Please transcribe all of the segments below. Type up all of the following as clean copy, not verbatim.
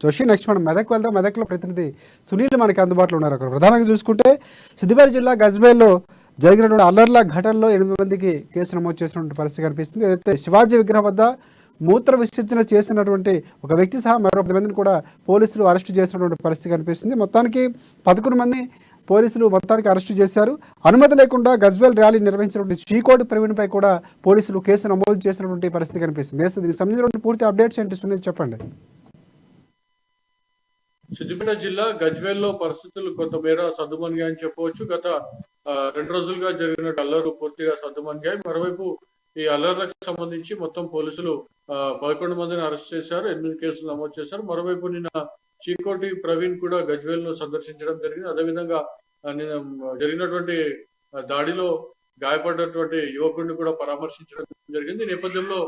Joshi, next మనం మెదక్ వెళ్దాం. మెదక్లో ప్రతినిధి సునీల్ మనకి అందుబాటులో ఉన్నారు. అక్కడ ప్రధానంగా చూసుకుంటే సిద్దిపేట జిల్లా గజ్వేల్లో జరిగినటువంటి అల్లర్ల ఘటనలో 8 మందికి కేసు నమోదు చేసినటువంటి పరిస్థితి కనిపిస్తుంది. ఏదైతే శివాజీ విగ్రహం వద్ద మూత్ర విసర్జన చేసినటువంటి ఒక వ్యక్తి సహా మరో 10 మందిని కూడా పోలీసులు అరెస్టు చేసినటువంటి పరిస్థితి కనిపిస్తుంది. మొత్తానికి 11 మంది పోలీసులు మొత్తానికి అరెస్టు చేశారు. అనుమతి లేకుండా గజ్వేల్ ర్యాలీ నిర్వహించినటువంటి చీకోటి ప్రవీణ్పై కూడా పోలీసులు కేసు నమోదు చేసినటువంటి పరిస్థితి కనిపిస్తుంది. దీనికి సంబంధించిన పూర్తి అప్డేట్స్ ఏంటి సునీల్ చెప్పండి. సిద్దిపేట జిల్లా గజ్వేల్లో పరిస్థితులు కొంతమేర సద్దుమణిగాయని చెప్పవచ్చు. గత 2 రోజులుగా జరిగిన అల్లర్లు పూర్తిగా సద్దుమణిగాయి. మరోవైపు ఈ అల్లర్లకు సంబంధించి మొత్తం పోలీసులు 11 మందిని అరెస్ట్ చేశారు, 8 కేసులు నమోదు చేశారు. మరోవైపు నిన్న చీకోటి ప్రవీణ్ కూడా గజ్వేల్ ను సందర్శించడం జరిగింది. అదేవిధంగా నిన్న జరిగినటువంటి దాడిలో గాయపడినటువంటి యువకుడిని కూడా పరామర్శించడం జరిగింది. ఈ నేపథ్యంలో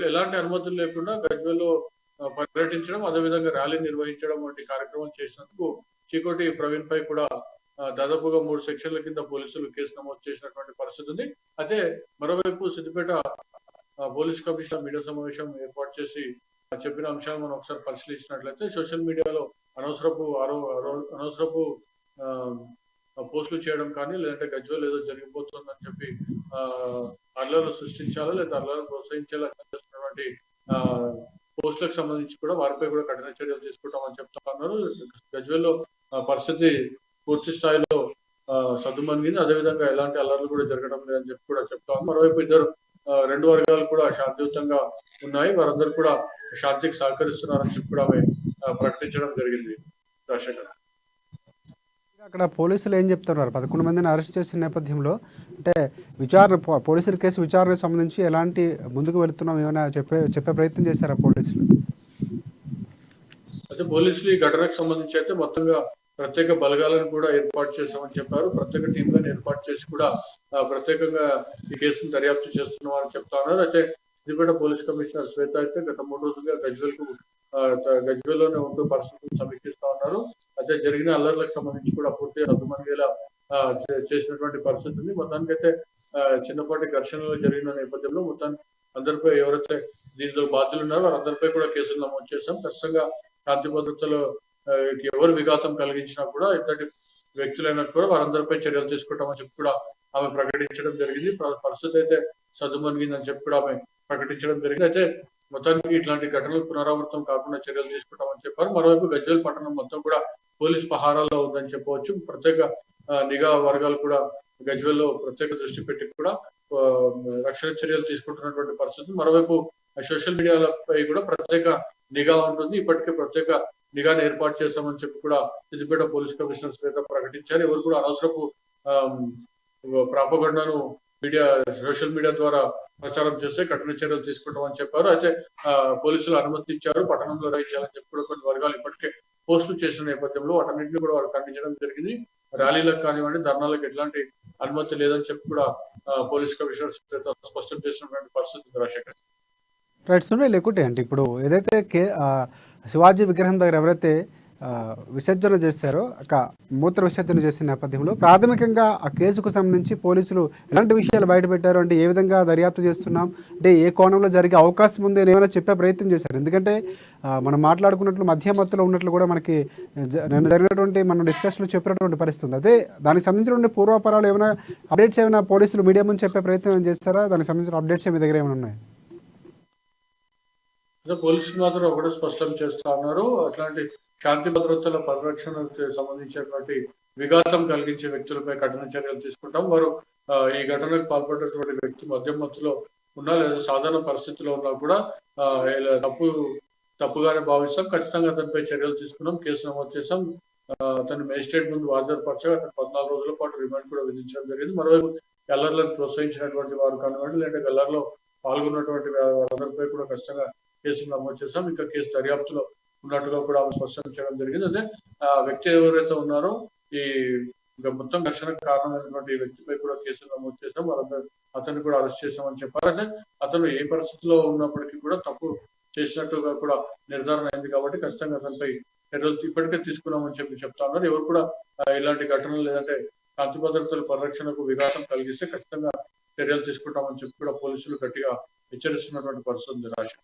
ఎలాంటి అనుమతులు లేకుండా గజ్వేల్లో పర్యటించడం, అదేవిధంగా ర్యాలీ నిర్వహించడం వంటి కార్యక్రమాలు చేసినందుకు చీకోటి ప్రవీణ్ పై కూడా దాదాపుగా 3 సెక్షన్ల కింద పోలీసులు కేసు నమోదు చేసినటువంటి పరిస్థితి ఉంది. అయితే మరోవైపు సిద్దిపేట పోలీస్ కమిషనర్ మీడియా సమావేశం ఏర్పాటు చేసి చెప్పిన అంశాలను మనం ఒకసారి పరిశీలించినట్లయితే సోషల్ మీడియాలో అనవసరపు పోస్టులు చేయడం కానీ, లేదంటే గజ్వేల్ ఏదో జరిగిపోతుందని చెప్పి అల్లర్లు సృష్టించాలా లేదా అల్లర్లు ప్రోత్సహించేలా చేస్తున్నటువంటి పోస్టులకు సంబంధించి కూడా వారిపై కూడా కఠిన చర్యలు తీసుకుంటామని చెప్తా ఉన్నారు. గజ్వేల్లో పరిస్థితి పూర్తి స్థాయిలో సద్దుమణిగింది. అదేవిధంగా ఎలాంటి అల్లర్లు కూడా జరగడం లేదని చెప్పి కూడా చెప్తా ఉన్నారు. మరోవైపు రెండు వర్గాలు కూడా శాంతియుతంగా ఉన్నాయి, వారందరూ కూడా శాంతికి సహకరిస్తున్నారని చెప్పి కూడా ఆమె ప్రకటించడం జరిగింది. రాజశేఖర్, అక్కడ పోలీసులు ఏం చెప్తున్నారు? 11 మందిని అరెస్ట్ చేసిన నేపథ్యంలో అంటే పోలీసుల కేసు విచారణకు సంబంధించి ఎలాంటి ముందుకు వెళుతున్నాం ఏమైనా చెప్పే ప్రయత్నం చేశారా పోలీసులు? అయితే పోలీసులు ఈ ఘటనకు సంబంధించి అయితే మొత్తంగా ప్రత్యేక బలగాలను కూడా ఏర్పాటు చేశామని చెప్పారు. ప్రత్యేక టీంలను ఏర్పాటు చేసి కూడా ప్రత్యేకంగా ఈ కేసును దర్యాప్తు చేస్తున్నామని చెప్తా ఉన్నారు. అయితే సిద్దిపేట పోలీస్ కమిషనర్ శ్వేత అయితే గత 3 రోజులుగా గజ్వేల్లోనే ఉంటూ పరిస్థితులను సమీక్షిస్తా ఉన్నారు. అయితే జరిగిన అల్లర్లకు సంబంధించి కూడా పూర్తిగా రద్దుమణిగేలా చేసినటువంటి పరిస్థితి ఉంది. మొత్తానికైతే చిన్నపాటి ఘర్షణలు జరిగిన నేపథ్యంలో మొత్తానికి అందరిపై ఎవరైతే దీనిలో బాధ్యులు ఉన్నారో వారందరిపై కూడా కేసులు నమోదు చేశాం. ఖచ్చితంగా శాంతి భద్రతలో ఎవరు విఘాతం కలిగించినా కూడా ఇద్దరి వ్యక్తులైనా కూడా వారందరిపై చర్యలు తీసుకుంటామని చెప్పి కూడా ఆమె ప్రకటించడం జరిగింది. పరిస్థితి అయితే సద్దుమణిగిందని చెప్పి కూడా ఆమె ప్రకటించడం జరిగింది. అయితే మొత్తానికి ఇట్లాంటి ఘటనలు పునరావృతం కాకుండా చర్యలు తీసుకుంటామని చెప్పారు. మరోవైపు గజ్వేల్ పట్టణం మొత్తం కూడా పోలీస్ పహారాల్లో ఉందని చెప్పవచ్చు. ప్రత్యేక నిఘా వర్గాలు కూడా గజ్వేల్లో ప్రత్యేక దృష్టి పెట్టి కూడా రక్షణ చర్యలు తీసుకుంటున్నటువంటి పరిస్థితి. మరోవైపు సోషల్ మీడియాలపై కూడా ప్రత్యేక నిఘా ఉంటుంది. ఇప్పటికే ప్రత్యేక నిఘాను ఏర్పాటు చేశామని చెప్పి కూడా సిద్దిపేట పోలీస్ కమిషనర్ శ్వేత ప్రకటించారు. ఎవరు కూడా అనవసరపు ప్రాపగండాను సోషల్ మీడియా ద్వారా ప్రచారం చేస్తే కఠిన చర్యలు తీసుకుంటామని చెప్పారు. అయితే పోలీసులు అనుమతి ఇచ్చారు, పట్టణంలో చేయాలని చెప్పి కూడా కొన్ని వర్గాలు ఇప్పటికే పోస్టులు చేసిన నేపథ్యంలో వాటన్నింటినీ కూడా వారు ఖండించడం జరిగింది. ర్యాలీలకు కానివ్వండి, ధర్నాలకు ఎట్లాంటి అనుమతి లేదని చెప్పి కూడా పోలీస్ కమిషనర్ స్పష్టం చేసినటువంటి పరిస్థితి. రాజశేఖర్, రైట్ సునీల్, లేకుంటే అంటే ఇప్పుడు ఏదైతే శివాజీ విగ్రహం దగ్గర ఎవరైతే విసర్జన చేశారో మూత్ర విసర్జన చేసిన నేపథ్యంలో ప్రాథమికంగా ఆ కేసుకు సంబంధించి పోలీసులు ఎలాంటి విషయాలు బయటపెట్టారు? అంటే ఏ విధంగా దర్యాప్తు చేస్తున్నాం, అంటే ఏ కోణంలో జరిగే అవకాశం ఉంది ఏమైనా చెప్పే ప్రయత్నం చేశారు? ఎందుకంటే మనం మాట్లాడుకున్నట్లు మధ్యమత్తులో ఉన్నట్లు కూడా మనకి నిన్న జరిగినటువంటి మనం డిస్కషన్లో చెప్పినటువంటి పరిస్థితి ఉంది. అదే దానికి సంబంధించినటువంటి పూర్వాపరాలు ఏమైనా అప్డేట్స్ ఏమైనా పోలీసులు మీడియా ముందు చెప్పే ప్రయత్నం చేస్తారా? దానికి సంబంధించిన అప్డేట్స్ మీ దగ్గర ఏమైనా ఉన్నాయి? పోలీసులు మాత్రం ఒకటే స్పష్టం చేస్తా ఉన్నారు, అట్లాంటి శాంతి భద్రతల పరిరక్షణకు సంబంధించినటువంటి విఘాతం కలిగించే వ్యక్తులపై కఠిన చర్యలు తీసుకుంటాం. వారు ఈ ఘటనకు పాల్పడినటువంటి వ్యక్తి మద్యం మత్తులో ఉన్నా లేదా సాధారణ పరిస్థితిలో ఉన్నా కూడా తప్పుగానే భావిస్తాం. ఖచ్చితంగా అతనిపై చర్యలు తీసుకున్నాం, కేసు నమోదు చేశాం. అతను మేజిస్ట్రేట్ ముందు హాజరుపరిచారు. అతను 14 రోజుల పాటు రిమాండ్ కూడా విధించడం జరిగింది. మరోవైపు గల్లర్లను ప్రోత్సహించినటువంటి వారు కానివ్వండి, లేదంటే గల్లర్లో పాల్గొన్నటువంటి వారందరిపై కూడా ఖచ్చితంగా కేసులు నమోదు చేశాం. ఇంకా కేసు దర్యాప్తులో ఉన్నట్టుగా కూడా ఆమె స్పష్టం చేయడం జరిగింది. అదే వ్యక్తి ఎవరైతే ఉన్నారో ఈ మొత్తం ఘర్షణకు కారణమైనటువంటి వ్యక్తిపై కూడా కేసులు నమోదు చేశాం. అతన్ని కూడా అరెస్ట్ చేశామని చెప్పారు. అంటే అతను ఏ పరిస్థితిలో ఉన్నప్పటికీ కూడా తప్పు చేసినట్టుగా కూడా నిర్ధారణ అయింది కాబట్టి ఖచ్చితంగా అతనిపై చర్యలు ఇప్పటికే తీసుకున్నామని చెప్పి చెప్తా ఉన్నారు. ఎవరు కూడా ఇలాంటి ఘటనలు లేదంటే శాంతి భద్రతల పరిరక్షణకు విఘాతం కలిగిస్తే ఖచ్చితంగా చర్యలు తీసుకుంటామని చెప్పి కూడా పోలీసులు గట్టిగా హెచ్చరిస్తున్నటువంటి పరిస్థితి ఉంది. రాష్ట్రం